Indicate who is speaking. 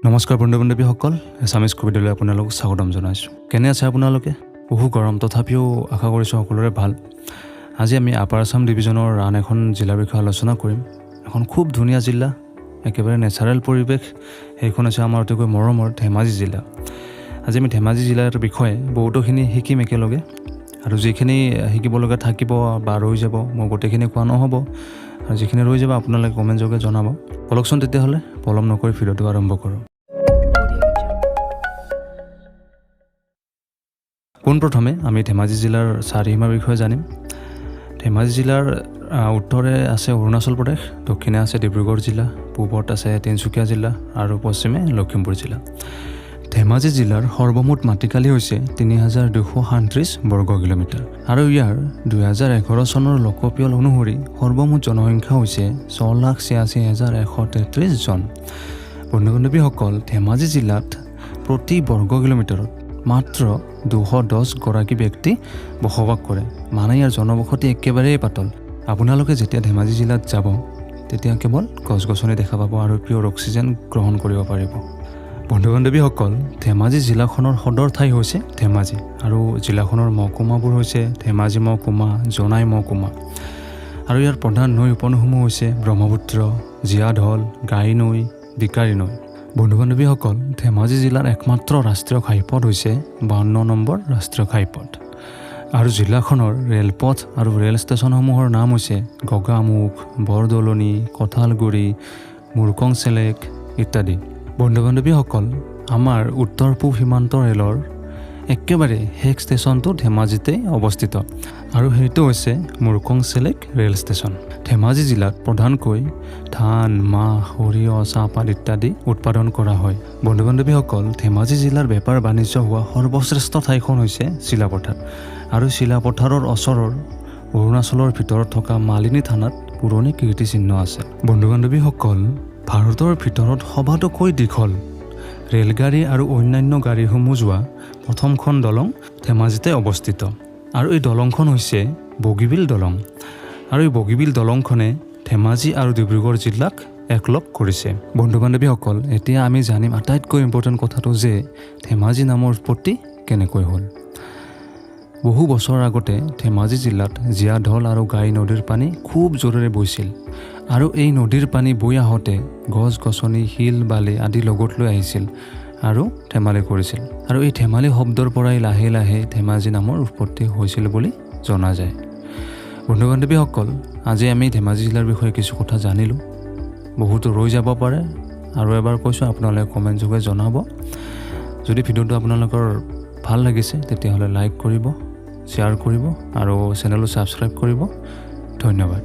Speaker 1: নমস্কাৰ বন্ধু-বান্ধৱীসকল, Assamese কবিদলৈ আপোনালোকক স্বাগতম জনাইছোঁ। কেনে আছে আপোনালোকে? বহু গৰম, তথাপিও আশা কৰিছোঁ সকলোৰে ভাল। আজি আমি আপাৰ আছাম ডিভিজনৰ আন এখন জিলাৰ বিষয়ে আলোচনা কৰিম। এখন খুব ধুনীয়া জিলা, একেবাৰে নেচাৰেল পৰিৱেশ। সেইখন আছে আমাৰ অতিকৈ মৰমৰ ধেমাজি জিলা। আজি আমি ধেমাজি জিলাৰ বিষয়ে বহুতোখিনি শিকিম একেলগে, আৰু যিখিনি শিকিবলগা থাকিব বা ৰৈ যাব মই গোটেইখিনি কোৱা নহ'ব, আৰু যিখিনি ৰৈ যাব আপোনালোকে কমেণ্ট যোগে জনাব। বলকচোন তেতিয়াহ'লে পলম নকৰি ভিডিঅ'টো আৰম্ভ কৰোঁ। পোনপ্ৰথমে আমি ধেমাজি জিলাৰ চাৰিসীমাৰ বিষয়ে জানিম। ধেমাজি জিলাৰ উত্তৰে আছে অৰুণাচল প্ৰদেশ, দক্ষিণে আছে ডিব্ৰুগড় জিলা, পূবত আছে তিনিচুকীয়া জিলা আৰু পশ্চিমে লখিমপুৰ জিলা। ধেমাজি জিলাৰ সৰ্বমুঠ মাটিকালি হৈছে ৩,২৩৭ বৰ্গ কিলোমিটাৰ, আৰু ইয়াৰ ২০১১ চনৰ লোকপিয়ল অনুসৰি সৰ্বমুঠ জনসংখ্যা হৈছে ৬,৮৬,১৩৩ জন। বন্ধু-বান্ধৱীসকল, ধেমাজি জিলাত প্ৰতি বৰ্গ কিলোমিটাৰত মাত্ৰ ২১০ গৰাকী ব্যক্তি বসবাস কৰে, মানে ইয়াৰ জনবসতি একেবাৰেই পাতল। আপোনালোকে যেতিয়া ধেমাজি জিলাত যাব তেতিয়া কেৱল গছ-গছনি দেখা পাব আৰু পিয়ৰ অক্সিজেন গ্ৰহণ কৰিব পাৰিব। বন্ধু-বান্ধৱীসকল, ধেমাজি জিলাখনৰ সদৰ ঠাই হৈছে ধেমাজি, আৰু জিলাখনৰ মহকুমাবোৰ হৈছে ধেমাজি মহকুমা, জোনাই মহকুমা, আৰু ইয়াৰ প্ৰধান নৈ উপনৈসমূহ হৈছে ব্ৰহ্মপুত্ৰ, জীয়াঢল, গাই নৈ, বিকাৰী নৈ। বন্ধু-বান্ধৱীসকল, ধেমাজি জিলাৰ একমাত্ৰ ৰাষ্ট্ৰীয় ঘাইপথ হৈছে ৫২ নম্বৰ ৰাষ্ট্ৰীয় ঘাইপথ, আৰু জিলাখনৰ ৰেলপথ আৰু ৰেল ষ্টেচনসমূহৰ নাম হৈছে গগামুখ, বৰদলনি, কঁঠালগুৰি, মুৰকং চেলেক ইত্যাদি। বন্ধু-বান্ধৱীসকল, আমাৰ উত্তৰ পূব সীমান্ত ৰেলৰ একেবাৰে শেষ ষ্টেচনটো ধেমাজিতেই অৱস্থিত, আৰু সেইটো হৈছে মুৰকং চেলেক ৰেল ষ্টেচন। ধেমাজি জিলাত প্ৰধানকৈ ধান, মাহ, সৰিয়হ, চাহপাত ইত্যাদি উৎপাদন কৰা হয়। বন্ধু-বান্ধৱীসকল, ধেমাজি জিলাৰ বেপাৰ বাণিজ্য হোৱা সৰ্বশ্ৰেষ্ঠ ঠাইখন হৈছে চিলাপথাৰ, আৰু চিলাপথাৰৰ ওচৰৰ অৰুণাচলৰ ভিতৰত থকা মালিনী থানাত পুৰণি কীৰ্তিচিহ্ন আছে। বন্ধু-বান্ধৱীসকল, ভাৰতৰ ভিতৰত সবাতোকৈ দীঘল ৰেলগাড়ী আৰু অন্যান্য গাড়ীসমূহ যোৱা প্ৰথমখন দলং ধেমাজিতে অৱস্থিত, আৰু এই দলংখন হৈছে বগীবিল দলং, আৰু এই বগীবিল দলংখনে ধেমাজি আৰু ডিব্ৰুগড় জিলাক একলগ কৰিছে। বন্ধু-বান্ধৱীসকল, এতিয়া আমি জানিম আটাইতকৈ ইম্পৰ্টেণ্ট কথাটো যে ধেমাজি নামৰ উৎপত্তি কেনেকৈ হ'ল। বহু বছৰ আগতে ধেমাজি জিলাত জীয়াঢল আৰু গাই নদীৰ পানী খুব জোৰেৰে বৈছিল, আৰু এই নদীৰ পানী বৈ আহোঁতে গছ-গছনি, শিল, বালি আদি লগত লৈ আহিছিল আৰু ধেমালি কৰিছিল, আৰু এই ধেমালি শব্দৰ পৰাই লাহে লাহে ধেমাজি নামৰ উৎপত্তি হৈছিল বুলি জনা যায়। বন্ধু-বান্ধৱীসকল, আজি আমি ধেমাজি জিলাৰ বিষয়ে কিছু কথা জানিলোঁ। বহুতো ৰৈ যাব পাৰে, আৰু এবাৰ কৈছোঁ আপোনালোকে কমেণ্ট যোগে জনাব। যদি ভিডিঅ'টো আপোনালোকৰ ভাল লাগিছে তেতিয়াহ'লে লাইক কৰিব, শ্বেয়াৰ কৰিব, আৰু চেনেলটো ছাবস্ক্ৰাইব কৰিব। ধন্যবাদ।